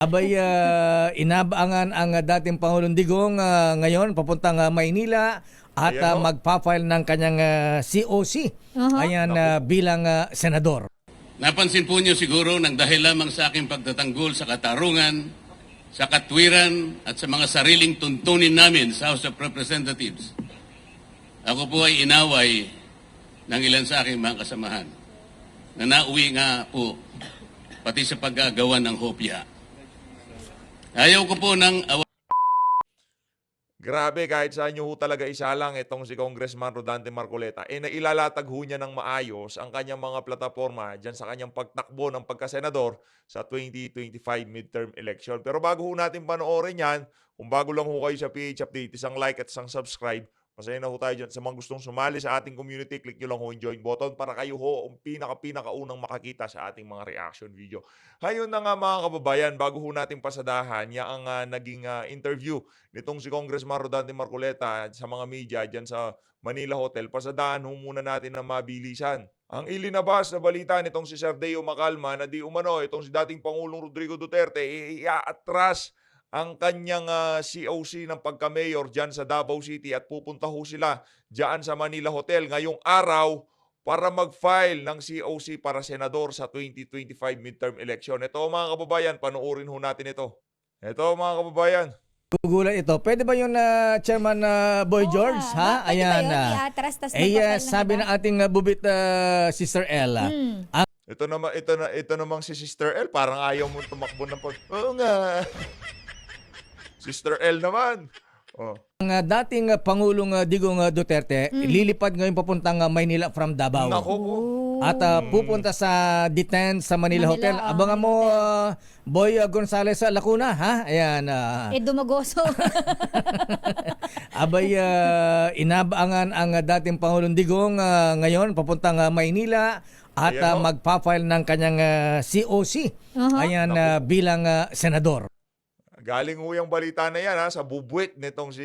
Abay, inaabangan ang dating Pangulong Digong ngayon papuntang Maynila at Ayan, oh. magpa-file ng kanyang COC. Ayan, bilang senador. Napansin po niyo siguro nang dahil lamang sa aking pagtatanggol sa katarungan, sa katwiran at sa mga sariling tuntunin namin sa House of Representatives, ako po ay inaway ng ilan sa aking mga kasamahan na nauwi nga po pati sa paggagawa ng hopya. Ayaw ko po ng Grabe, kahit saan nyo ho talaga isa lang itong si Congressman Rodante Marcoleta, nailalatag ho niya ng maayos ang kanyang mga plataforma dyan sa kanyang pagtakbo ng pagkasenador sa 2025 midterm election. Pero bago ho natin panoorin yan, kung bago lang ho kayo sa PH Update, isang like at isang subscribe. Masaya na ho tayo dyan. Sa mga gustong sumali sa ating community, click nyo lang ho yung join button para kayo ho ang pinaka-unang makakita sa ating mga reaction video. Hayon na nga mga kababayan, bago ho natin pasadahan, ang naging interview nitong si Congressman Rodante Marcoleta sa mga media dyan sa Manila Hotel, pasadahan ho muna natin na mabilisan. Ang ilinabas na balita nitong si Sir Deo Macalma na di umano itong si dating Pangulong Rodrigo Duterte iaatras ang kanyang COC ng pagka-mayor dyan sa Davao City at pupunta ho sila dyan sa Manila Hotel ngayong araw para mag-file ng COC para senador sa 2025 midterm election. Ito mga kababayan, panoorin ho natin ito. Ito mga kababayan. Gugulat ito. Pwede ba yun, Chairman Boy George? Ha? Pwede Ayan. ba yun? I-atras, tas magpa-file ng sabi iba? ng ating bubit Sister Ella, ang Ito namang si Sister L, parang ayaw mo tumakbo ng Oo nga. Sister L naman. Oh. ang dating Pangulong Digong Duterte lilipad ngayon papuntang Maynila from Davao. Nako. At pupunta sa D10 sa Manila Hotel. Abangan mo, Boy Gonzales Lacuna, ha? Ayan. Dumagoso. Abay, inaabangan ang dating Pangulong Digong ngayon papuntang Maynila at Ayan, oh. magpa-file ng kanyang COC. Ayan, bilang senador. Galing ho yung balita na yan sa bubwit nitong si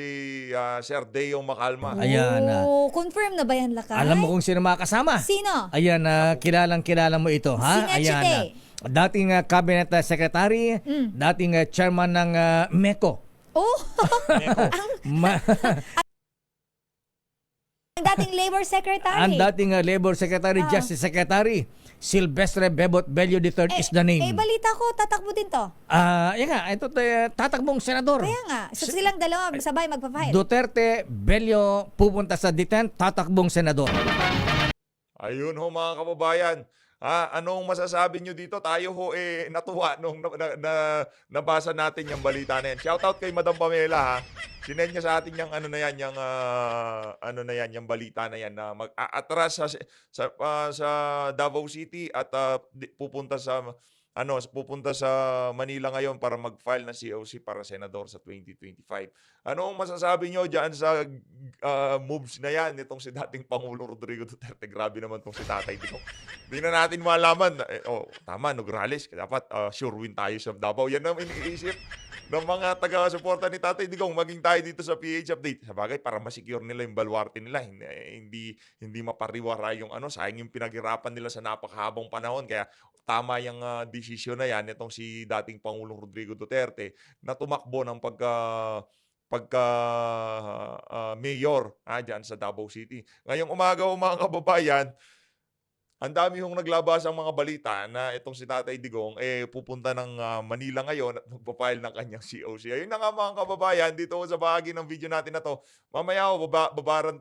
Sir Deo Macalma. Ayan. Confirm na ba yan, Lakay? Alam mo kung sino makasama? Sino? Ayan, kilalang-kilala mo ito, ha? Sino, Chite? Dating cabinet secretary, dating chairman ng MECO. Oh! Ma- Ang dating labor secretary. ang dating labor secretary, justice secretary, Silvestre Bebot Bello III is the name. balita ko, tatakbo din to. Yan nga, ito tatakbong senador. Kaya nga, so silang dalawa sabay magpa-file. Duterte, Bello pupunta sa D10, tatakbong senador. Ayun ho mga kababayan. Anong masasabi nyo dito? Tayo ho natuwa nung nabasa natin yung balita na yan. Shoutout kay Madam Pamela ha. Sinend niya sa atin yung yung balita na yan na mag-aatras sa Davao City at pupunta sa Manila ngayon para mag-file ng COC para senador sa 2025. Ano ang masasabi nyo dyan sa moves na yan nitong si dating Pangulong Rodrigo Duterte? Grabe naman itong si Tatay Digong. Hindi na natin malaman. Tama, Nograles. Dapat sure win tayo sa Davao. Yan ang iniisip ng mga taga-suporta ni Tatay Digong. Maging tayo dito sa PH Update. Sabagay, para masecure nila yung baluarte nila. Hindi mapariwara yung sayang yung pinaghirapan nila sa napakahabang panahon. Kaya tama yung desisyon na yan itong si dating Pangulong Rodrigo Duterte na tumakbo ng mayor dyan sa Davao City. Ngayong umaga mga kababayan, ang dami hong naglabas ang mga balita na itong si Tatay Digong pupunta ng Manila ngayon at magpapile ng kanyang COC. Ayun na nga mga kababayan, dito sa bahagi ng video natin na to. Mamaya babaran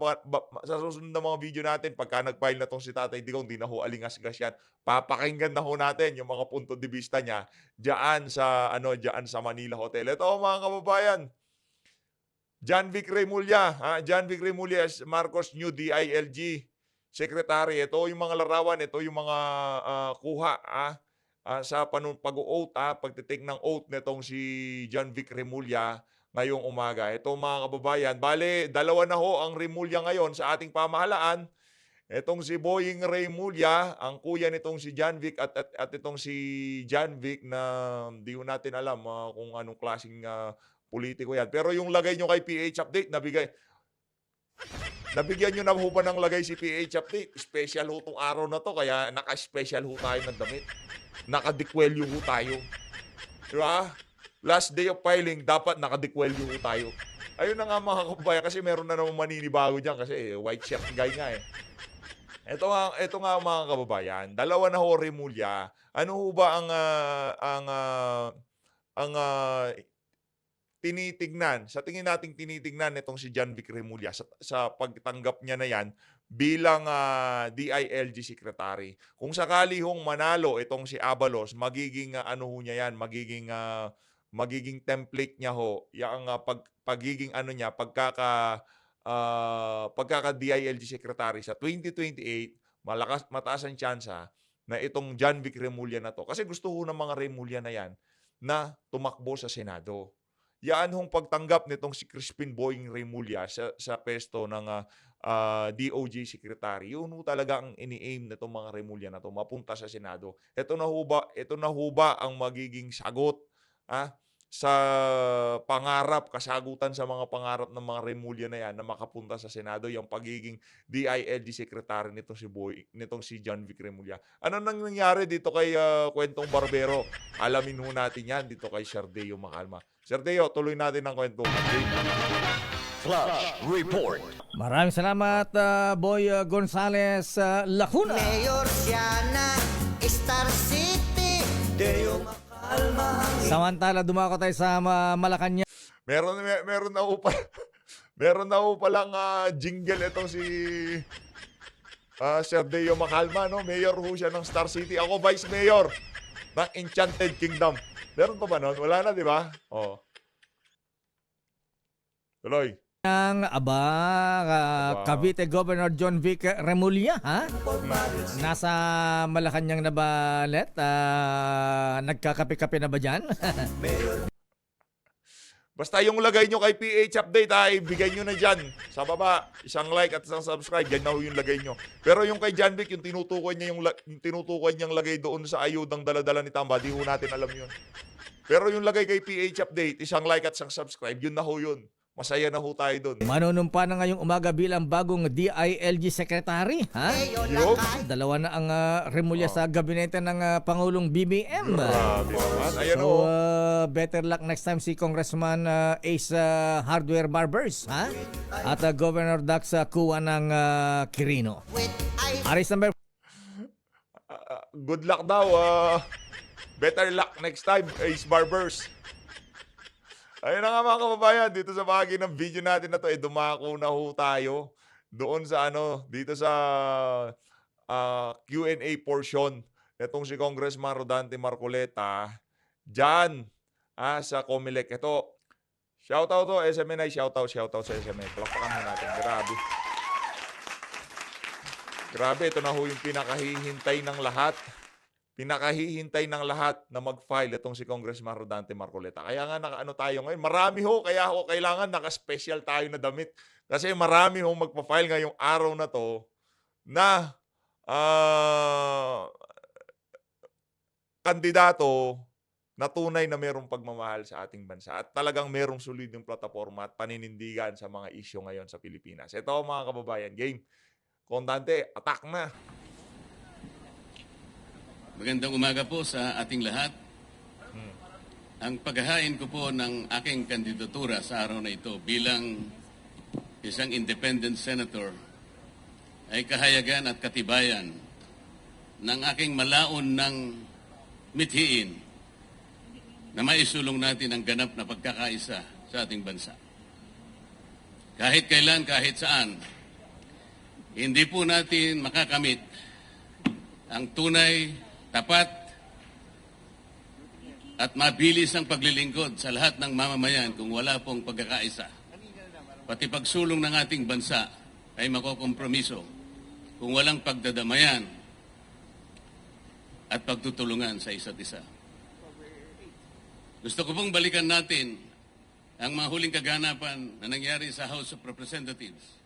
sa susunod na mga video natin pagka nag-file na tong si Tatay Digong, di na ho alingas-gas yan. Papakinggan na ho natin yung mga punto de vista niya diyan sa Manila Hotel. Ito mga kababayan, John Vic Remulla, John Vic Remulla Marcos New DILG Secretary. Ito yung mga larawan, ito yung mga kuha sa pag-o-oath, pagtitake ng oath nitong si John Vic Remulla ngayong umaga. Ito mga kababayan, bale, dalawa na ho ang Remulla ngayon sa ating pamahalaan. Itong si Boying Remulla, ang kuya nitong si John Vic at itong si John Vic na di natin alam kung anong klaseng politiko yan. Pero yung lagay nyo kay PH Update, nabigyan nyo na ho ba ng lagay si PH Update? Special ho itong araw na to, kaya naka-special ho tayo ng damit. Naka-dekwelyo ho tayo. Di ba? Last day of filing, dapat nakadekwelyo tayo. Ayun na nga mga kababayan, kasi meron na naman maninibago dyan kasi white shirt guy nga eh. Ito nga mga kababayan, dalawa na ho Remulla. Ano ho ba ang tinitignan? Sa tingin nating tinitignan itong si John Vic Remulla sa pagtanggap niya na yan bilang DILG Secretary. Kung sakali hong manalo itong si Abalos, magiging ano ho niya yan, magiging template niya ho, yung pagiging ano niya, pagkaka DILG Secretary sa 2028, mataas ang tsansa na itong John Vic Remulla na to. Kasi gusto ho ng mga Remulla na yan na tumakbo sa Senado. Yan hong pagtanggap nitong si Crispin Boying Remulla sa pwesto ng DOJ Secretary. Yun ho talaga ang ini-aim nitong mga Remulla na to, mapunta sa Senado. Ito na ho ba ang magiging sagot sa pangarap, kasagutan sa mga pangarap ng mga Remulla na yan na makapunta sa Senado, yung pagiging DILG Secretary nitong si John Vic Remulla. Ano nang nangyari dito kay Kwentong Barbero? Alamin ho natin yan dito kay Sir Deo Macalma. Sir Deo, tuloy natin ang kwento. Flash Report. Maraming salamat, Boy Gonzales Lacuna. Mayor Siana, Star City, Deo Macalma. Samantala, dumako tayo sa Malacanang. Meron na ho pa meron na ho palang jingle itong si Sir Deo Macalma, no? Mayor ho siya ng Star City. Ako Vice Mayor ng Enchanted Kingdom. Meron pa ba nun? Wala na, di ba? Oh. Tuloy. Cavite Governor John Vic Remulla, ha? Nasa Malacanang na ba, Let? Nagkakape-kape na ba dyan? Basta yung lagay nyo kay PH Update, ibigay nyo na dyan. Sa baba, isang like at isang subscribe, dyan na ho yung lagay nyo. Pero yung kay John Vic, yung tinutukoy niyang lagay doon sa ayudang daladala ni Tamba, di ho natin alam yun. Pero yung lagay kay PH Update, isang like at isang subscribe, yun na ho yun. Masaya na ho tayo doon. Manunumpa na ngayong umaga bilang bagong DILG Secretary, ha? Yo. Dalawa na ang Remulla sa gabinete ng Pangulong BBM. Grabe naman. Ayan So, ho. better luck next time si Congressman Ace Hardware Barbers, ha? At Governor Dax Kuwa ng Quirino. Aris number Good luck daw. Better luck next time, Ace Barbers. Ayun na nga mga kababayan, dito sa bahagi ng video natin na to, dumako na ho tayo doon sa dito sa Q&A portion. Itong si Congressman Rodante Marcoleta, dyan sa Comelec. Ito, shoutout to, SMNI, shoutout sa SMNI. Palakpakan ho natin, grabe. Grabe, ito na ho yung pinakahihintay ng lahat. Pinakahihintay ng lahat na mag-file itong si Congressman Rodante Marcoleta. Kaya nga nakaano tayo ngayon. Marami ho, kaya ho kailangan naka-special tayo na damit. Kasi marami ho magpa-file ngayong araw na to na kandidato na tunay na merong pagmamahal sa ating bansa. At talagang merong solid yung plataforma at paninindigan sa mga isyu ngayon sa Pilipinas. Ito mga kababayan, game. Kontante, attack na. Magandang umaga po sa ating lahat. Ang paghahain ko po ng aking kandidatura sa araw na ito bilang isang independent senator ay kahayagan at katibayan ng aking malaon ng mithiin na maisulong natin ang ganap na pagkakaisa sa ating bansa. Kahit kailan, kahit saan, hindi po natin makakamit ang tunay, tapat at mabilis ang paglilingkod sa lahat ng mamamayan kung wala pong pagkakaisa. Pati pagsulong ng ating bansa ay makokompromiso kung walang pagdadamayan at pagtutulungan sa isa't isa. Gusto ko pong balikan natin ang mga huling kaganapan na nangyari sa House of Representatives.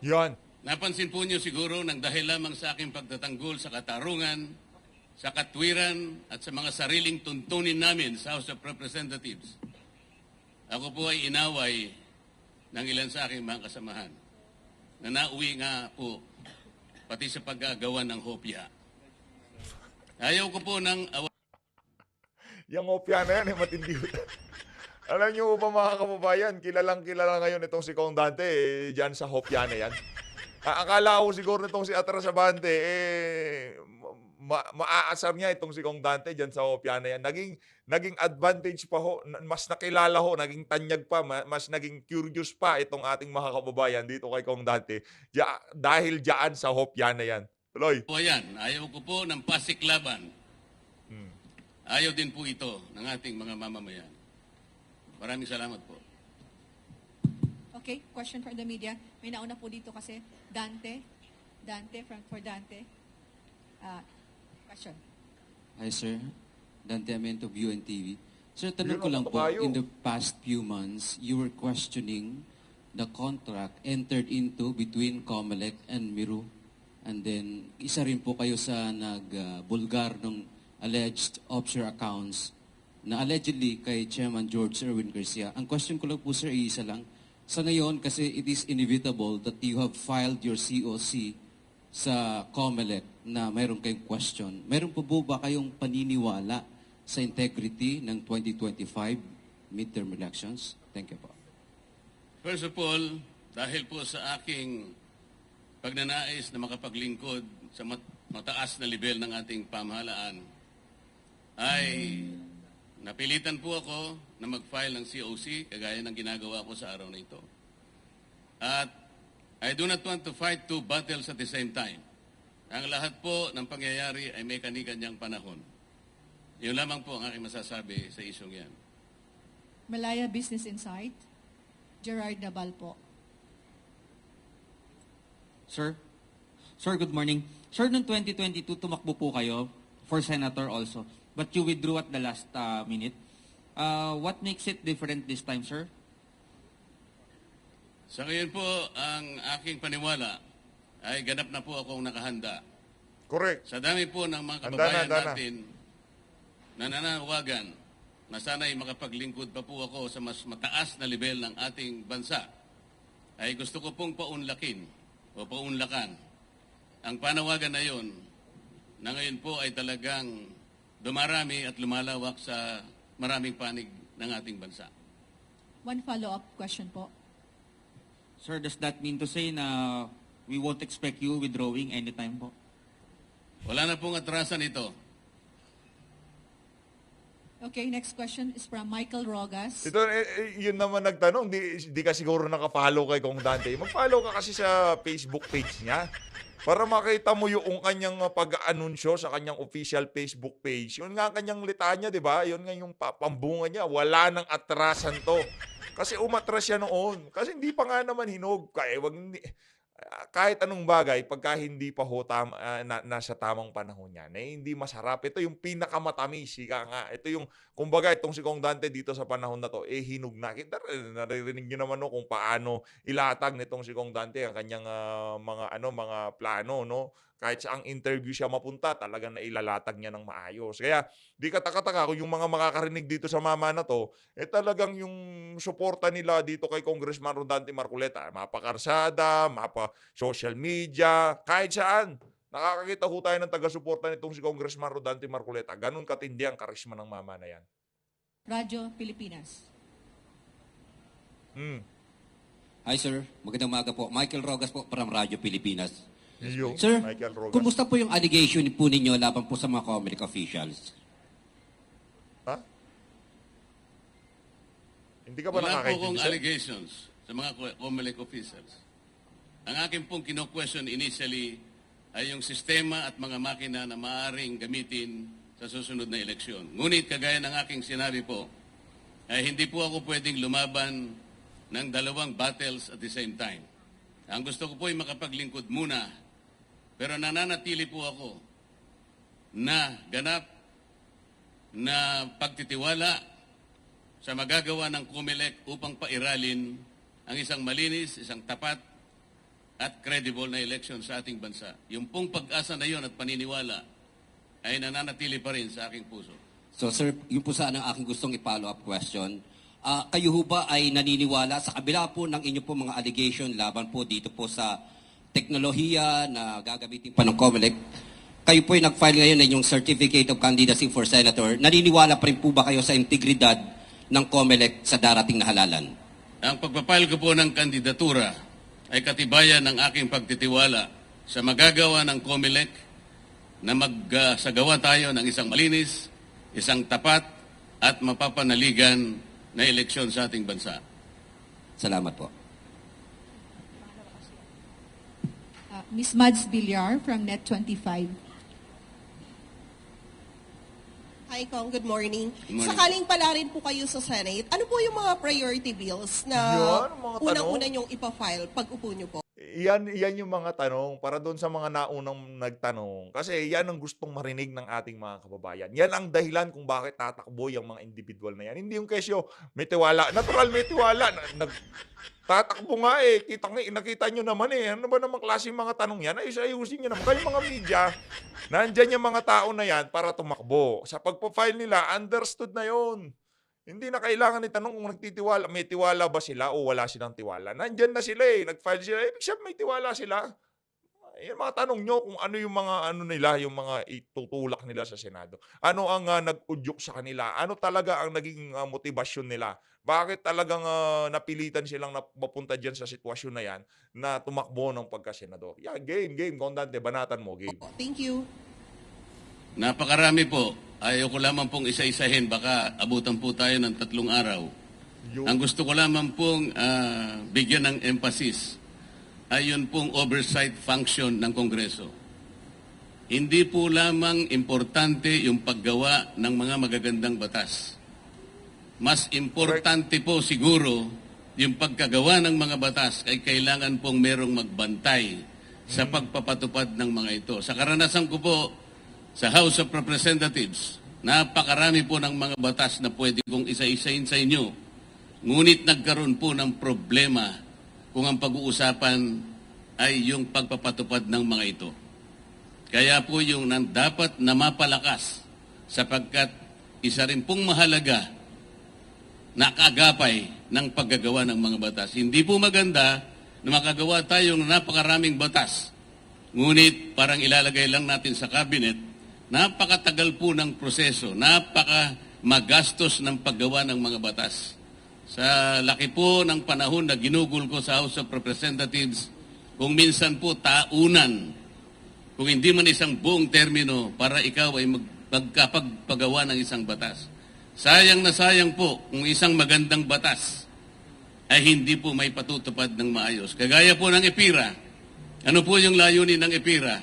Yan. Napansin po niyo siguro nang dahil lamang sa aking pagtatanggol sa katarungan, sa katwiran at sa mga sariling tuntunin namin sa House of Representatives, ako po ay inaway ng ilan sa aking mga kasamahan na nauwi nga po pati sa pag-agawan ng hopya. Ayaw ko po ng Yung opya na yan, matindi. Alam niyo ba mga kababayan, kilalang kilala ngayon itong si Kong Dante dyan sa hopya na yan. Akala ko siguro nitong si Atras Abante, maaasar niya itong si Kong Dante dyan sa hopya na yan. Naging advantage pa ho, mas nakilala ho, naging tanyag pa, mas naging curious pa itong ating mga kababayan dito kay Kong Dante dahil dyan sa hopya na yan. Tuloy. Po yan, ayaw ko po ng pasiklaban. Ayaw din po ito ng ating mga mamamayan. Maraming salamat po. Okay, question for the media. May nauna po dito kasi Dante, for Dante. Question. Hi, sir. Dante Amento of UNTV. Sir, tanong Yun ko ang lang po, kabayo. in the past few months, you were questioning the contract entered into between Comelec and Miru. And then, isa rin po kayo sa nagbulgar ng alleged offshore accounts na allegedly kay Chairman George Erwin Garcia. Ang question ko lang po, sir, isa lang. Sa ngayon, kasi it is inevitable that you have filed your COC sa COMELEC na mayroon kayong question. Mayroon po ba kayong paniniwala sa integrity ng 2025 midterm elections? Thank you po. First of all, dahil po sa aking pagnanais na makapaglingkod sa mataas na level ng ating pamahalaan, ay napilitan po ako na mag-file ng COC, kagaya ng ginagawa ko sa araw na ito. At I do not want to fight two battles at the same time. Ang lahat po ng pangyayari ay may kani-kanyang panahon. Yun lamang po ang aking masasabi sa isyong yan. Malaya Business Insight, Gerard Nabal po. Sir, good morning. Sir, noong 2022, tumakbo po kayo for senator also, but you withdrew at the last minute. What makes it different this time, sir? Sa ngayon po, ang aking paniwala ay ganap na po akong nakahanda. Correct. Sa dami po ng mga Handa kababayan na. natin na nananawagan na sana'y makapaglingkod pa po ako sa mas mataas na level ng ating bansa, ay gusto ko pong paunlakin o paunlakan ang panawagan na yon na ngayon po ay talagang dumarami at lumalawak sa maraming panig ng ating bansa. One follow-up question po. Sir, does that mean to say na we won't expect you withdrawing anytime po? Wala na pong atrasan ito. Okay, next question is from Michael Rogas. Ito, yun naman nagtanong, di ka siguro nakapollow kay Kong Dante. Mag-follow ka kasi sa Facebook page niya para makita mo yung kanyang pag-anunsyo sa kanyang official Facebook page. Yun nga kanyang litanya, di ba? Yun nga yung pambunga niya. Wala nang atrasan to. Kasi umatras siya noon. Kasi hindi pa nga naman hinog. Kahit anong bagay, pagka hindi pa ho nasa tamang panahon niya, hindi masarap. Ito yung pinakamatamis, ika nga. Ito yung, kumbaga, itong si Kong Dante dito sa panahon na to, hinog na. Naririnig niyo naman no, kung paano ilatag nitong si Kong Dante ang kanyang mga plano, no? Kahit sa ang interview siya mapunta, talagang nailalatag niya ng maayos. Kaya, di kataka-taka kung yung mga makakarinig dito sa mama na to, talagang yung suporta nila dito kay Congressman Rodante Marcoleta, mapakarsada, mapa-social media, kahit saan. Nakakakita ho tayo ng taga-suporta nitong si Congressman Rodante Marcoleta. Ganun katindi ang karisma ng mama na yan. Radyo Pilipinas. Hi sir, magandang umaga po. Michael Rogas po from Radyo Pilipinas. Yung Sir, Michael Rogas. kumusta po yung allegation po ninyo laban po sa mga Comelec officials? Ha? Hindi ka ba Wala po nakakaintindi, akong sir? allegations sa mga COMELEC officials. Ang akin pong kino-question initially ay yung sistema at mga makina na maaaring gamitin sa susunod na eleksyon. Ngunit kagaya ng aking sinabi po, ay hindi po ako pwedeng lumaban ng dalawang battles at the same time. Ang gusto ko po ay makapaglingkod muna, pero nananatili po ako na ganap na pagtitiwala sa magagawa ng COMELEC upang pairalin ang isang malinis, isang tapat at credible na election sa ating bansa. Yung pong pag-asa na yon at paniniwala ay nananatili pa rin sa aking puso. So sir, yun po sana ang aking gustong i-follow up question. Kayo ho ba ay naniniwala sa kabila po ng inyo po mga allegation laban po dito po sa teknolohiya na gagamitin pa ng COMELEC, kayo po ay nag-file ngayon ng inyong Certificate of Candidacy for Senator. Naniniwala pa rin po ba kayo sa integridad ng COMELEC sa darating na halalan? Ang pagpapile ko po ng kandidatura ay katibayan ng aking pagtitiwala sa magagawa ng COMELEC na magsagawa tayo ng isang malinis, isang tapat at mapapanaligan na eleksyon sa ating bansa. Salamat po. Ms. Mads Villar from Net25. Hi, Kong. Good morning. Good morning. Sakaling pala rin po kayo sa Senate, ano po yung mga priority bills na Yan, mga unang-una tanong. nyong ipafile pag upo nyo po? Yan yung mga tanong para doon sa mga naunang nagtanong. Kasi yan ang gustong marinig ng ating mga kababayan. Yan ang dahilan kung bakit tatakbo yung mga individual na yan. Hindi yung kesyo, may tiwala. Natural, may tiwala. Tatakbo nga eh. Nakita nyo naman eh. Ano ba namang klaseng mga tanong yan? Ayusin nyo naman. Kayong mga media, nandyan yung mga tao na yan para tumakbo. Sa pagpa-file nila, understood na yon. Hindi na kailangan itanong kung nagtitiwala, may tiwala ba sila o wala silang tiwala. Nandyan na sila eh, nag-file sila. Ibig sabihin may tiwala sila. Yung mga tanong nyo kung ano yung mga ano nila, yung mga itutulak nila sa Senado. Ano ang nag-udyok sa kanila? Ano talaga ang naging motibasyon nila? Bakit talagang napilitan silang mapunta dyan sa sitwasyon na yan na tumakbo ng pagka-senador? Yeah, game. Kondante, banatan mo, game. Thank you. Napakarami po. Ayaw ko lamang pong isa-isahin. Baka abutan po tayo ng 3 araw. Ang gusto ko lamang pong bigyan ng emphasis ay yun pong oversight function ng Kongreso. Hindi po lamang importante yung paggawa ng mga magagandang batas. Mas importante po siguro yung pagkagawa ng mga batas ay kailangan pong merong magbantay sa pagpapatupad ng mga ito. Sa karanasan ko po sa House of Representatives, napakarami po ng mga batas na pwede kong isa-isahin sa inyo. Ngunit nagkaroon po ng problema kung ang pag-uusapan ay yung pagpapatupad ng mga ito. Kaya po yung dapat na mapalakas sapagkat isa rin pong mahalaga na kaagapay ng paggagawa ng mga batas. Hindi po maganda na makagawa tayo ng napakaraming batas. Ngunit parang ilalagay lang natin sa cabinet, napakatagal po ng proseso, napakamagastos ng paggawa ng mga batas. Sa laki po ng panahon na ginugol ko sa House of Representatives, kung minsan po taunan, kung hindi man isang buong termino para ikaw ay magkapagpagawa ng isang batas. Sayang na sayang po kung isang magandang batas ay hindi po may patutupad ng maayos. Kagaya po ng EPIRA. Ano po yung layunin ng EPIRA?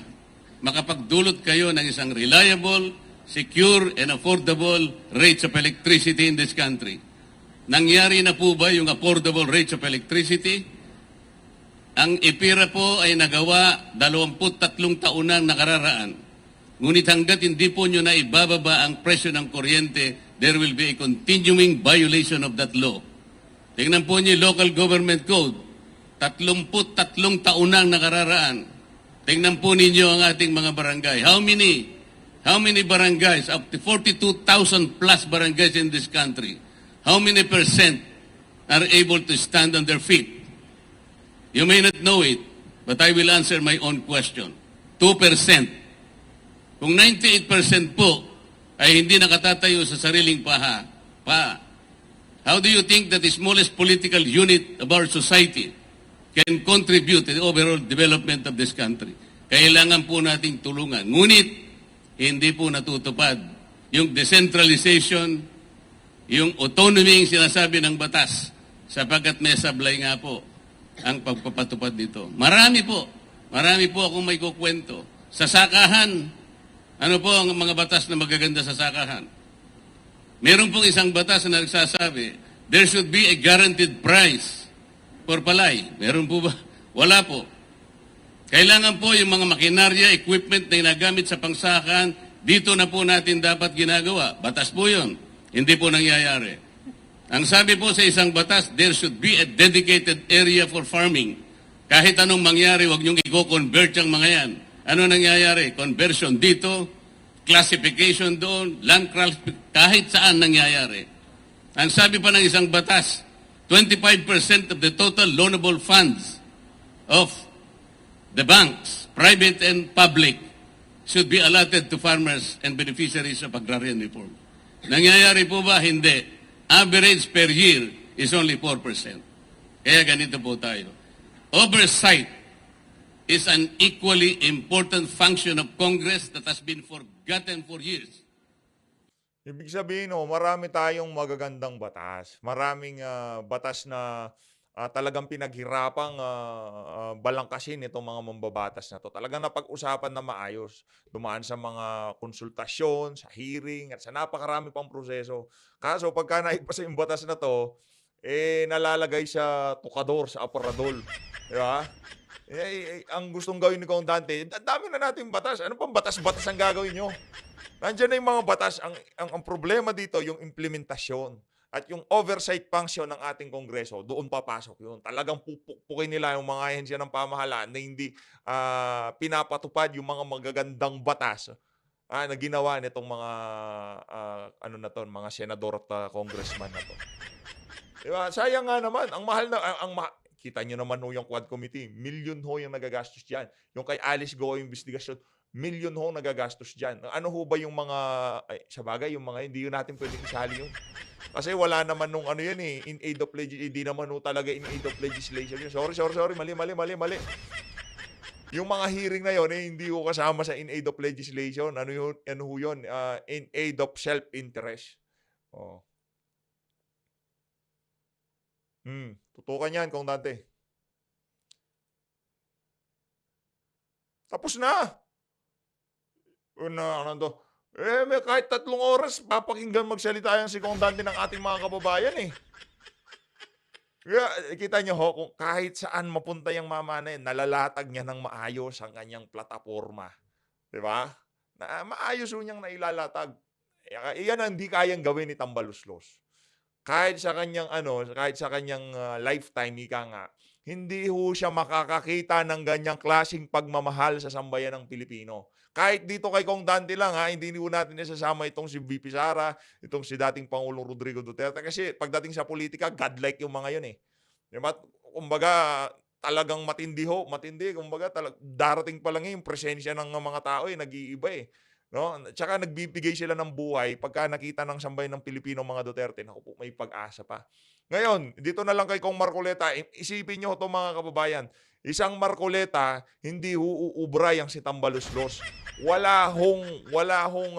Makapagdulot kayo ng isang reliable, secure, and affordable rates of electricity in this country. Nangyari na po ba yung affordable rates of electricity? Ang EPIRA po ay nagawa 23 taon nang nakararaan. Ngunit hanggat hindi po nyo na ibababa ang presyo ng kuryente, there will be a continuing violation of that law. Tingnan po nyo yung local government code. 33 taon nang nakararaan. Tingnan po ninyo ang ating mga barangay. How many barangays, up to 42,000 plus barangays in this country, how many percent are able to stand on their feet? You may not know it, but I will answer my own question. 2%. Kung 98% po ay hindi nakatatayo sa sariling pa, how do you think that the smallest political unit of our society can contribute to the overall development of this country? Kailangan po nating tulungan. Ngunit, hindi po natutupad yung decentralization, yung autonomy yung sinasabi ng batas, sapagkat may sablay nga po ang pagpapatupad dito. Marami po akong may kukwento. Sa sakahan, ano po ang mga batas na magaganda sa sakahan? Meron pong isang batas na nagsasabi, there should be a guaranteed price for palay. Meron po ba? Wala po. Kailangan po yung mga makinarya, equipment na ginagamit sa pangsakahan, dito na po natin dapat ginagawa. Batas po yun. Hindi po nangyayari. Ang sabi po sa isang batas, there should be a dedicated area for farming. Kahit anong mangyari, huwag niyong i-convert yung mga yan. Ano nangyayari? Conversion dito, classification doon, land kahit saan nangyayari. Ang sabi pa ng isang batas, 25% of the total loanable funds of the banks, private and public, should be allotted to farmers and beneficiaries of agrarian reform. Nangyayari po ba? Hindi. Average per year is only 4%. Kaya ganito po tayo. Oversight is an equally important function of Congress that has been forgotten for years. Ibig sabihin, marami tayong magagandang batas. Maraming batas na talagang pinaghirapang balangkasin itong mga mambabatas na to. Talagang napag-usapan na maayos. Dumaan sa mga konsultasyon, sa hearing, at sa napakarami pang proseso. Kaso pagka naipasa yung batas na to, nalalagay sa tukador, sa aparador. Di ba? Ang gustong gawin ni Kong Dante, dami na natin batas. Ano pang batas-batas ang gagawin nyo? Nandiyan na yung mga batas. Ang problema dito, yung implementasyon. At yung oversight function ng ating Kongreso, doon papasok yun. Talagang pupukpukin nila yung mga ahensya ng pamahalaan na hindi pinapatupad yung mga magagandang batas na ginawa nitong mga mga senador at congressman na to. Diba? Sayang nga naman. Ang mahal na... kita nyo naman yung Quad Committee. Million ho yung nagagastos dyan. Yung kay Alice Go yung investigasyon, million ho nagagastos dyan. Ano ho ba yung mga... sa bagay, yung mga hindi yun natin pwedeng isali yun. Kasi wala naman nung yan in aid of legislation. Hindi naman ho talaga in aid of legislation yun. Sorry. Mali. Yung mga hearing na yun, hindi ho kasama sa in aid of legislation. Ano ho yun? In aid of self-interest. Oh. Tutukan yan, Kong Dante. Tapos na. May kahit 3 oras, papakinggan magsalita yan si Kong Dante ng ating mga kababayan eh. Kaya, kita nyo ho, kung kahit saan mapunta yung mama na yan, nalalatag niya ng maayos ang kanyang plataforma. Diba? Maayos ho niyang nailalatag. Iyan ang hindi kayang gawin ni Tambaluslos. Kahit sa kanyang lifetime, ika nga, hindi ho siya makakakita ng ganyang klaseng pagmamahal sa sambayan ng Pilipino. Kahit dito kay Kong Dante lang, hindi ho natin isasama itong si VP Sara, itong si dating Pangulong Rodrigo Duterte. Kasi pagdating sa politika, godlike yung mga yun eh. Diba? Kumbaga, talagang matindi. Kumbaga, darating pa lang yung presensya ng mga tao nag-iiba eh. No? Tsaka nagbibigay sila ng buhay pagka nakita ng sambayan ng Pilipino mga Duterte, naku po, may pag-asa pa. Ngayon, dito na lang kay Kong Marcoleta, isipin nyo ito mga kababayan, isang Marcoleta, hindi uubra yang si Tambaluslos. Wala hong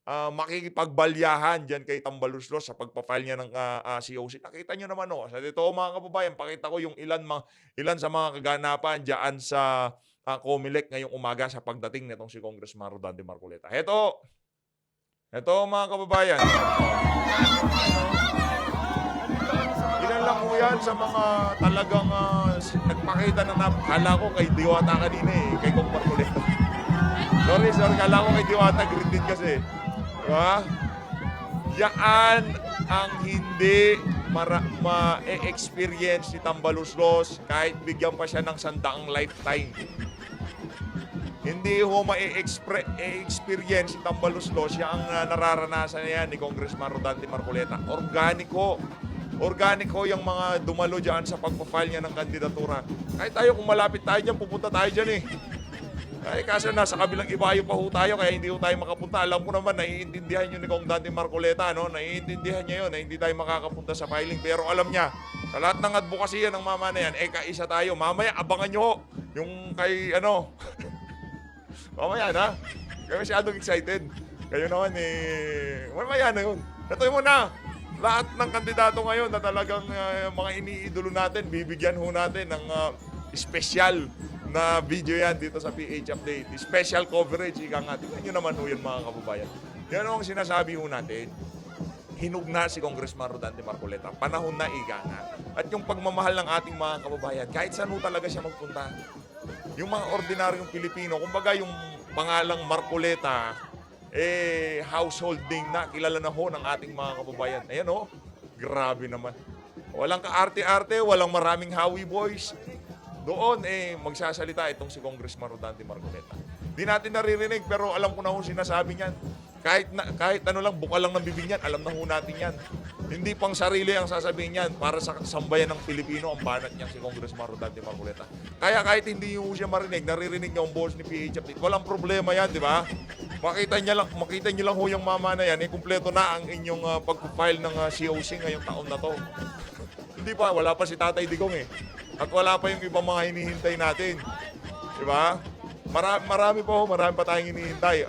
makikipagbalyahan dyan kay Tambaluslos sa pagpafile niya ng COC. Nakita nyo naman sa dito mga kababayan, pakita ko yung ilan sa mga kaganapan dyan sa COMELEC ngayong umaga sa pagdating nitong si Congressman Rodante Marcoleta. Ito mga kababayan. Ilan lang po yan sa mga talagang nagpakita na kala ko kay Diwata kanina kay Kong Marcoleta. Sorry, kala ko kay Diwata, green din kasi. Diba? Yan ang hindi ma-experience si Tambaluslos kahit bigyan pa siya ng 100 lifetime. Hindi ho ma-experience si Tambaluslos ang nararanasan niya ni Congressman Rodante Marcoleta. Organic ho yung mga dumalo dyan sa pagpafile niya ng kandidatura. Kahit tayo, kung malapit tayo dyan, pupunta tayo dyan eh. Kasi nasa kabilang ibayo pa ho tayo, kaya hindi ho tayo makapunta. Alam ko naman, naiintindihan nyo ni Kong Dante Marcoleta, no? Naiintindihan niya yun, na hindi tayo makakapunta sa filing. Pero alam niya, sa lahat ng advokasya ng mama na yan, kaisa tayo. Mamaya, abangan nyo ho. Yung kay, mamaya na. Kaya masyadong excited. Kayo naman mamaya na yun. Ito mo na. Lahat ng kandidato ngayon na talagang mga iniidolo natin, bibigyan ho natin ng special na video yan dito sa PH Update. Special coverage, ika nga. Tingnan nyo naman ho yan mga kababayan. Yan ang sinasabi ho natin. Hinug na si Congressman Rodante Marcoleta. Panahon na, ika nga. At yung pagmamahal ng ating mga kababayan, kahit saan ho talaga siya magpunta. Yung mga ordinaryong Pilipino, kumbaga yung pangalang Marcoleta, household name na, kilala na ho ng ating mga kababayan. Ayan ho, grabe naman. Walang kaarte-arte, walang maraming Howie boys. Doon, magsasalita itong si Congressman Rodante Marcoleta. Di natin naririnig, pero alam ko na ho sinasabi niyan. Kahit ano lang, buka lang ng bibig niyan, alam na ho natin yan. Hindi pang sarili ang sasabihin niyan para sa sambayan ng Pilipino ang banat niya si Congressman Rodante Marcoleta. Kaya kahit hindi niyo siya marinig, naririnig niyo ang boss ni PH Update. Walang problema yan, di ba? Makita niyo lang ho yung mama na yan, kumpleto na ang inyong pag-file ng COC ngayong taon na to. Hindi pa, wala pa si Tatay Digong eh. At wala pa yung ibang mga hinihintay natin. Di ba? Marami pa tayong hinihintay.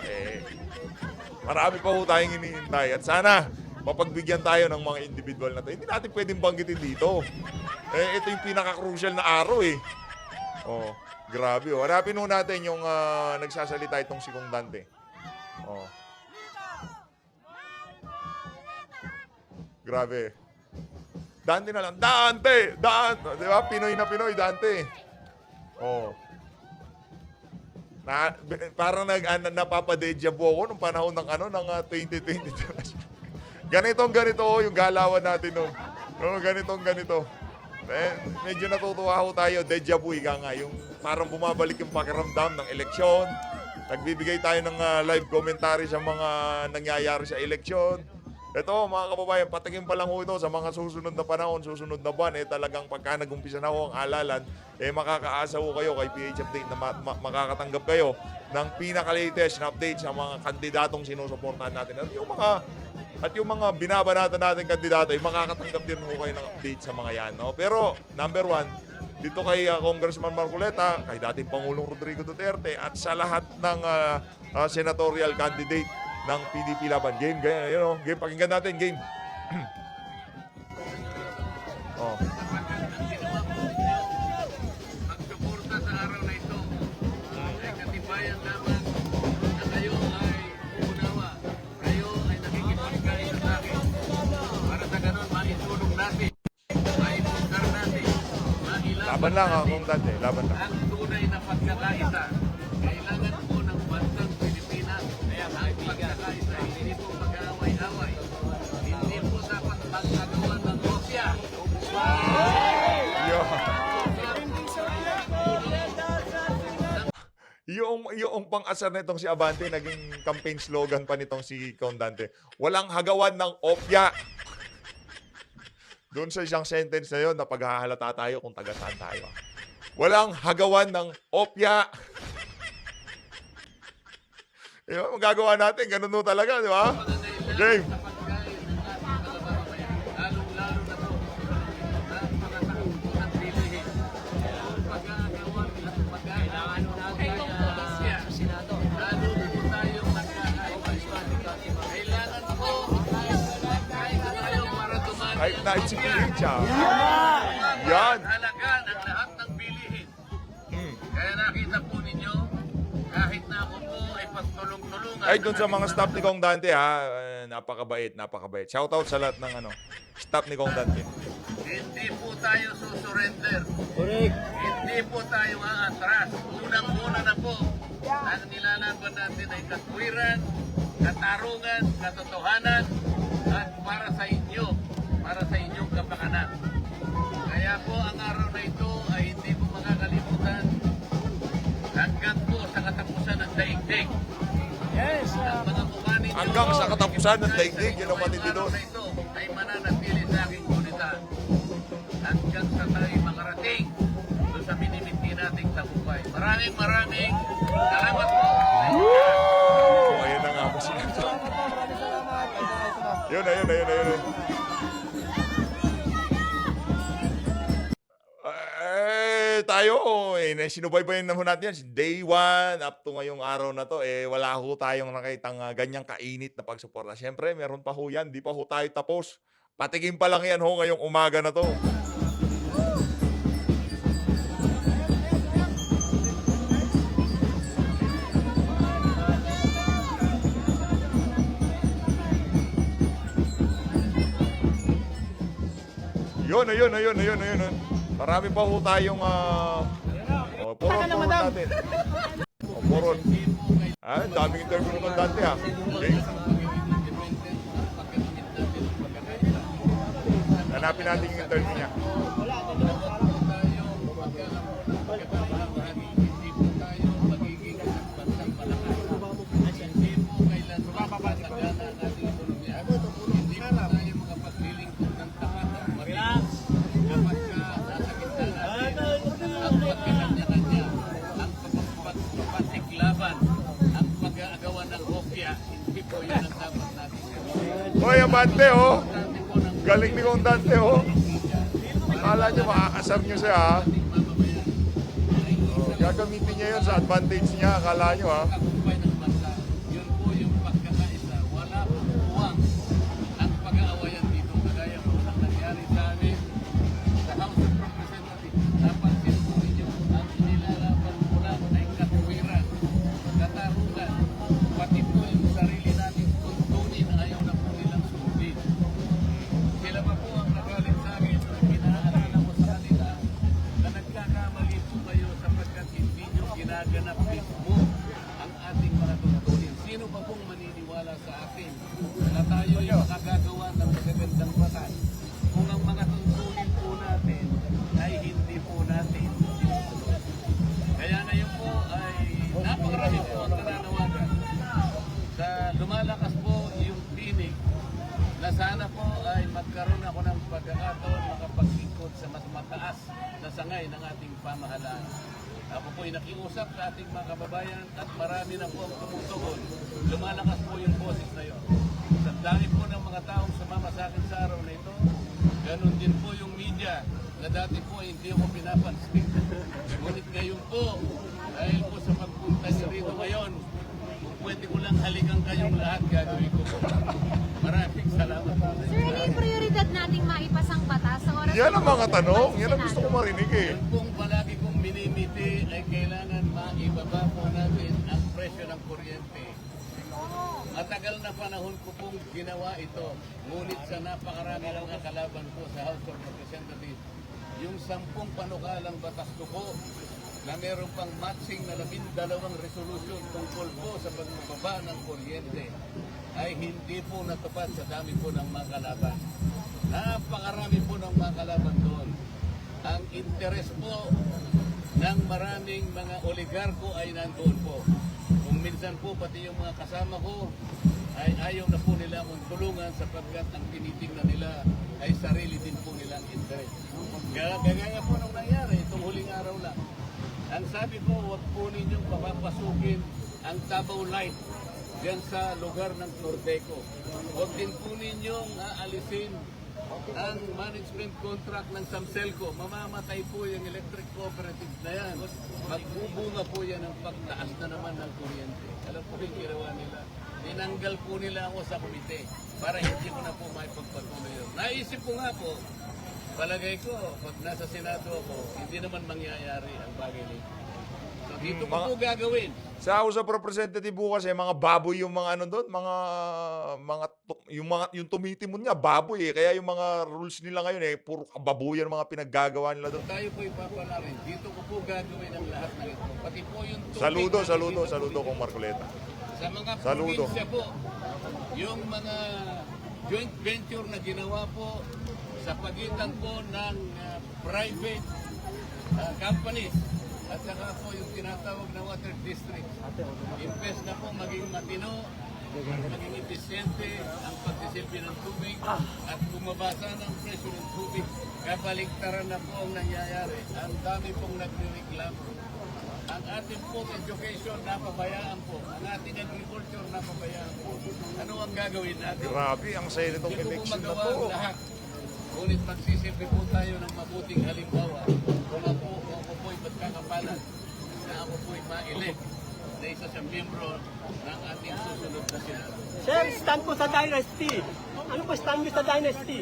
Marami pa ho tayong hinihintay. At sana, mapagbigyan tayo ng mga individual na to. Hindi natin pwedeng banggitin dito. Ito yung pinaka-crucial na araw eh. Oh, grabe oh. Hanapin ho natin yung nagsasalita itong si Kong Dante. Oh. Grabe. Dante na lang. Dante! Di ba? Pinoy na Pinoy, Dante. Oh. Parang napapadeja vu ako nung panahon ng 2022. Ganito yung galawan natin no. Ganito. Medyo natutuwa ho tayo, deja vu nga, yung parang bumabalik yung pakiramdam ng eleksyon. Nagbibigay tayo ng live commentary sa mga nangyayari sa eleksyon. Ito mga kababayan, patingin pa lang ho ito sa mga susunod na panahon, susunod na buwan, talagang pagka nag-umpisa na ho ang alalan, makakaasa ho kayo kay PH Update na makakatanggap kayo ng pinaka-latest na update sa mga kandidatong sinusuportahan natin. At yung mga binabanatan natin kandidato, makakatanggap din ho kayo ng update sa mga yan. No? Pero, number one, dito kay Congressman Marcoleta, kay dating Pangulong Rodrigo Duterte, at sa lahat ng senatorial candidate ng PDP laban. Game, pakinggan natin, game. Oh. Magsuporta sa araw na ito ay katibayan naman na kayo ay unawa. Kayo ay nakikipagkain sa akin. Para sa ganun, maitulong natin. Maibukar natin. Laban lang Kong Dante, laban lang. Ang tunay na pagkakaisa. Kailangan po ng bansang Pilipinas. Kaya ang pagkakaisa, hindi po mag-aaway-away. Hindi po dapat magkagawa ng kopya. Yung pang-asar nitong si Abante, naging campaign slogan pa nitong si Kong Dante. Walang hagawan ng opya. Doon sa isang sentence na yun, napaghahalata tayo kung taga saan tayo. Walang hagawan ng opya. Diba? Magagawa natin, ganun no talaga, di ba? Game. Kahit na si PH, Yan. Halaga ng lahat ng bilihin. Kaya nakita po ninyo, kahit na ako po ay pagtulong-tulungan. Ay, doon sa mga staff ni Kong Dante, napakabait. Shoutout sa lahat ng staff ni Kong Dante. Hindi po tayo susurrender. Correct. Hindi po tayo aatras. Unang-una na po, ang nilalaban natin ay katwiran, katarungan, katotohanan, at para sa inyo, para sa inyong kapakanan. Kaya po ang araw na ito ay hindi po makakalimutan hanggang po sa katapusan ng daigdig. Yes. Ang mga mukha ninyo, Hanggang sa katapusan ng daigdig, yun ang matindi doon. ang araw na ito ay mananatili sa aking kulitan. Hanggang sa tayo makarating doon sa minimiti nating tagumpay. Maraming salamat po. Ayun na nga po siya. Yun na. Tayo, sinubaybayan naman natin yan. Day 1 up to ngayong araw na to, wala ho tayong nakitang ganyang kainit na pagsuporta. Siyempre, meron pa ho yan. Di pa ho tayo tapos. Patikim pa lang yan ho ngayong umaga na to. Yun. Marami pa ho tayong puron natin. Puron. Daming interview ng Dante ha. Okay. Hanapin natin yung interview niya. Hindi po tayo magpapagaliling Dante, oh. Galing ni Kong Dante, oh. Akala nyo, makakasar nyo siya, ha? Oh, gagamitin niya yun sa advantage niya, akala nyo, ha? Tagumpay ng bansa. Yun po yung pagkakaisa. Wala pong buwang ang pag-aawayan dito. Kagaya po ang nangyari sa amin sa House of Representatives. Napansin po ninyo ang inilalaban po lang ay katwiran, katarungan, pati po yung sarili natin tuntunin na ayaw na po nilang sundin. Sila pa po ang nagalit sa akin at pinaalala ko sa kanila na nagkakamali po kayo sapagkat hindi nyo ginaganap mismo ang ating mga tuntunin. Sino ba pong maniniwala sa atin na tayo ay makagagawa ng magagandang batas kung ang mga tuntunin po natin ay hindi po natin sinusunod? Kaya ngayon po ay napakarami po ang nananawagan sa lumalakas po yung tinig na sana po ay magkaroon ako ng pagkakataon makapag-ikot sa mas mataas na sangay ng ating pamahalaan. Ako po ay nakiusap sa ating mga kababayan at marami na po ang tumutugon. Lumalakas po yung boses na yun. Sa dami po ng mga taong sumama sa akin sa araw na ito, ganun din po yung media na dati po ay hindi ako pinapansin. Ngunit ngayon po, dahil po sa pagpunta niyo rito ngayon, kung pwede ko lang halikan kayong lahat, gagawin ko po. Maraming salamat po. Sir, ano yung prioridad nating maipasang batas sa oras? Yan ang mga tanong. Yan ang gusto ko marinig, eh. Yun pong palagi kong minimiti ay kailangan maibaba po natin ang presyo ng kuryente. Matagal na panahon ko pong ginawa ito, ngunit sa napakarami ng kalaban po sa House of Representatives, yung 10 panukalang batas ko po na meron pang matching na 12 resolution tungkol po sa pagbaba ng kuryente ay hindi po natupad sa dami po ng mga kalaban. Napakarami po ng mga kalaban doon. Ang interes po ng maraming mga oligarko ay nandoon po. Kung minsan po pati yung mga kasama ko ay ayaw na po nila akong tulungan sapagkat ang tinitingnan nila ay sarili din po nilang interes. Gagaya po nung nangyari itong huling araw lang. Ang sabi ko, huwag po ninyong papapasukin ang Davao Light diyan sa lugar ng Nordeco. Huwag din po ninyong aalisin ang management contract ng Samselco. Mamamatay po yung electric cooperative na yan. Magbubunga po yan ng pagtaas na naman ng kuryente. Alam po yung ginawa nila. Tinanggal po nila ako sa komite para hindi ko na po maipagpatuloy yun. Naisip ko nga po, palagay ko, pag nasa Senado ako, hindi naman mangyayari ang bagay nito. So dito ko po gagawin. Sa House of Representative bukas, mga baboy yung mga ano doon, yung tumitimon niya, baboy, eh. Kaya yung mga rules nila ngayon, puro kababuyan mga pinaggagawa nila doon. Tayo po ipapala rin. Dito ko po gagawin ang lahat ng ito. Pati po yung Saludo kong Marcoleta. sa mga Saludo. probinsya po, yung mga joint venture na ginawa po sa pagitan po ng private companies at saka po yung tinatawag na water district. Imbes na po maging matino, maging eficiente ang pagsisilbi ng tubig at bumabasa ng presyo ng tubig, kabaligtaran na po ang nangyayari. Ang dami pong nagreklamo. Ang ating po education napabayaan po. Ang ating agriculture napabayaan po. Ano ang gagawin natin? Grabe, ang saya nitong Hindi ko election na magawa to. lahat. Ngunit magsisilbi po tayo ng mabuting halimbawa kung ako po'y magkakapalan na ako po'y ma-elect na isa sa miyembro ng ating susunod na Senado. Sir, stand po sa dynasty. Ano po stand nyo sa dynasty?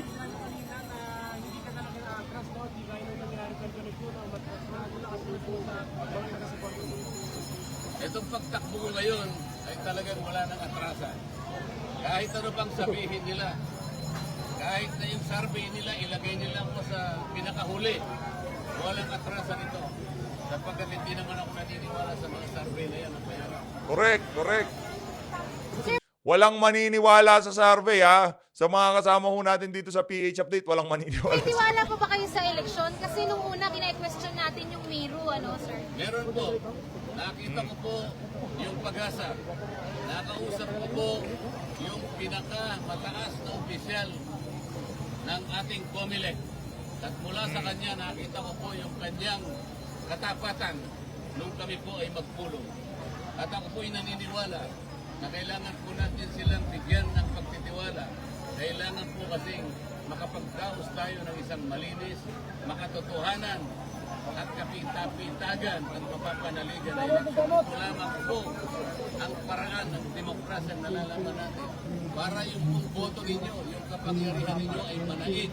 Itong pagtakbo ko ngayon ay talagang wala nang atrasan. Kahit ano pang sabihin nila, kahit na yung survey nila, ilagay nila ko sa pinakahuli, walang atrasan ito. Sapagkat hindi naman ako naniniwala sa mga survey na yan. Correct. Walang maniniwala sa survey, ha? Sa mga kasama ho natin dito sa PH Update, walang maniniwala. Naniniwala po ba kayo sa eleksyon? Kasi nung una, kina-question natin yung Miru, sir? Meron po. Nakita ko po yung pag-asa. Nakausap ko po yung pinakamataas na opisyal ng ating COMELEC. At mula sa kanya, nakita ko po yung kanyang katapatan nung kami po ay magpulong. At ako po ay naniniwala na kailangan po natin silang bigyan ng pagtitiwala Kailangan po kasing makapagdaos tayo ng isang malinis, makatotohanan at kapitapitagan ang mapapanaligan na eleksyon. Ito lamang po ang paraan ng demokrasya na nalalaman natin para yung pong boto ninyo, yung kapangyarihan ninyo ay manaig.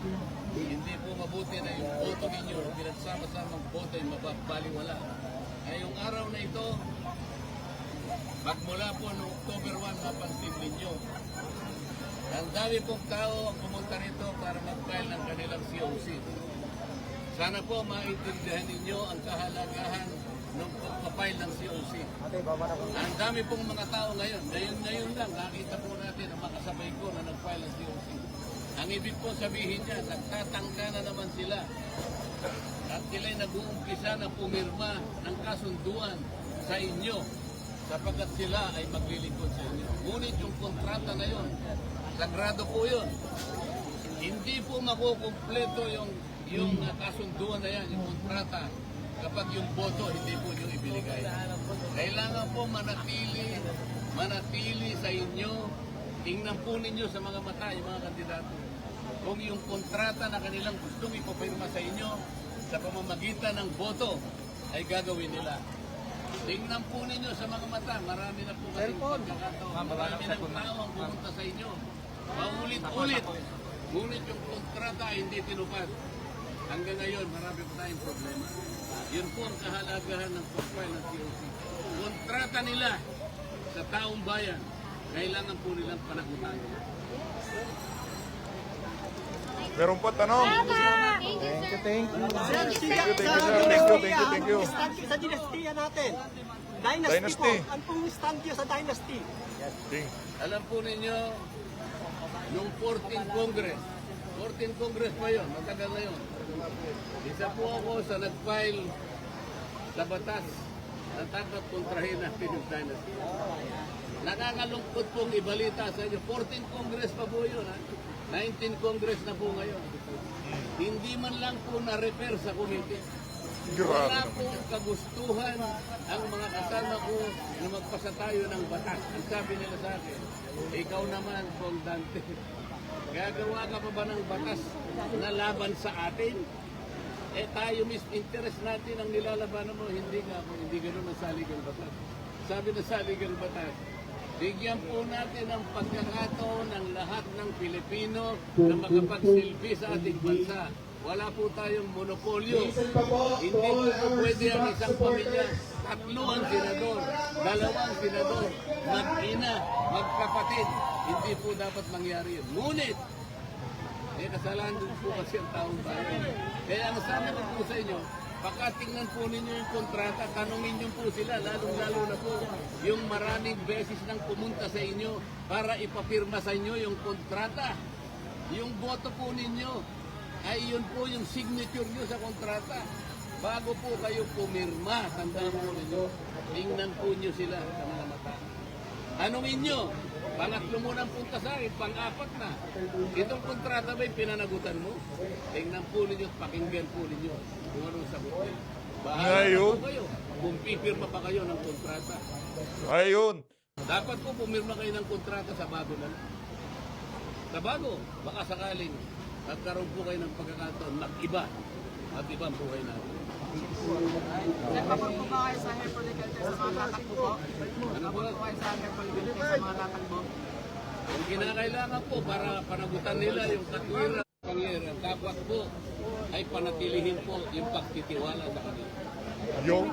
Hindi po mabuti na yung boto ninyo, pinagsama-samang boto ay mapapaliwala. Ngayong araw na ito, magmula po noong October 1, napansin ninyo, ang dami pong tao ang pumunta rito para mag-file ng kanilang COC. Sana po maintindihan ninyo ang kahalagahan ng pagpapile ng COC. Ang dami pong mga tao ngayon lang, nakita po natin ang makasabay ko na nag-file ng COC. Ang ibig po sabihin niya, nagtatangka na naman sila. At sila'y nag-uumpisa na pumirma ng kasunduan sa inyo sapagkat sila ay maglilingkod sa inyo. Ngunit yung kontrata na yon, sagrado po yun. Hindi po makukumpleto yung kasunduan na yan, yung kontrata, kapag yung boto hindi po nyo ibinigay. Kailangan po manatili sa inyo, tingnan po ninyo sa mga mata yung mga kandidato. Kung yung kontrata na kanilang gustong ipapirma sa inyo sa pamamagitan ng boto ay gagawin nila. Tingnan po ninyo sa mga mata, marami na po kasing pagkakataon, marami ng tao ang pumunta sa inyo. Paulit-ulit, ngunit yung kontrata ay hindi tinupad. Hanggang ngayon, marami pa tayong problema. Yun po ang kahalagahan ng pag-file ng COC. Kontrata nila sa taong bayan, kailangan po nilang panagutan. Meron pa tanong? Thank you, sir. Thank you. Sa dinastiya natin. Dynasty po. Ano pong stand nyo sa dynasty? Alam po ninyo, nung 14 Congress, 14 Congress pa yun, matagal na yun. Isa po ako sa nag-file sa batas na dapat kontrahin natin yung dynasty. Nakakalungkot pong ibalita sa inyo, 14 Congress pa po yun, ha? 19 Congress na po ngayon. Hindi man lang po na-repair sa committee. Wala pong kagustuhan ang mga kasama ko na magpasa tayo ng batas. Ang sabi nila sa akin, ikaw naman, Pong Dante, gagawa ka pa ba ng batas na laban sa atin? Tayo interest natin ang nilalabanan mo, hindi nga po, hindi ganun ang saligang batas. Sabi na saligang batas, bigyan po natin ang pagkakataon ng lahat ng Pilipino na makapagsilbi sa ating bansa. Wala po tayong monopolyo. Hindi po pwede ang isang pamilya, 3 ang senador, 2 senador, mag-ina, magkapatid. Hindi po dapat mangyari yun. Ngunit, kasalanan po kasi ang taong bayan. Kaya ang sabi ko po sa inyo, pagkatingnan po ninyo yung kontrata, tanungin nyo po sila, lalong-lalo na po yung maraming beses nang pumunta sa inyo para ipapirma sa inyo yung kontrata. Yung boto po ninyo ay yun po yung signature nyo sa kontrata. Bago po kayo pumirma, tandaan po ninyo, tingnan po nyo sila sa mga mata. Tanungin nyo, pangatlo mo ng punta sa akin, pang-apat na. Itong kontrata ba'y pinanagutan mo? Tingnan po ninyo, pakinggan po ninyo kung anong sagot nyo. Bahala na po kayo kung pipirma pa kayo ng kontrata. Ayun. Dapat po pumirma kayo ng kontrata sa bago na lang. Sa bago, baka sakaling magkaroon po kayo ng pagkakataon, mag-iba ang buhay natin. Kapag po ba kayo sa political test sa mga tatakbo po? Ano po? Kapag po kayo sa political test sa mga tatakbo? Ang kinakailangan po para panagutan nila yung katwiran, pangyayari, dapat po ay panatilihin po yung pagtitiwala sa kanila. Yung?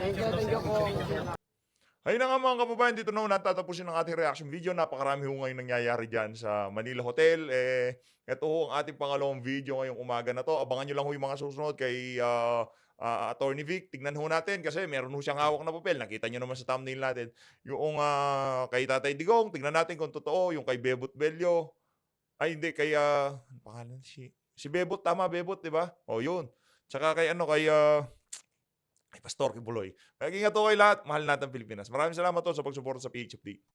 Thank you po. Ayun na nga mga kababayan, dito na natatapusin ang ating reaction video. Napakarami ho ngayon nangyayari dyan sa Manila Hotel. Ito ho ang ating pangalawang video ngayong umaga na to. Abangan nyo lang ho yung mga susunod kay Attorney Vic. Tignan ho natin kasi meron ho siyang hawak na papel. Nakita nyo naman sa thumbnail natin. Yung kay Tatay Digong, tignan natin kung totoo. Yung kay Bebot Bello. Ay hindi, kay ano pangalan? Si Bebot, tama Bebot, di ba? O yun. Tsaka kay Pastor Kibuloy. Kaya ingat ho kayo lahat. Mahal natin Pilipinas. Maraming salamat po sa pagsuporta sa PHFD.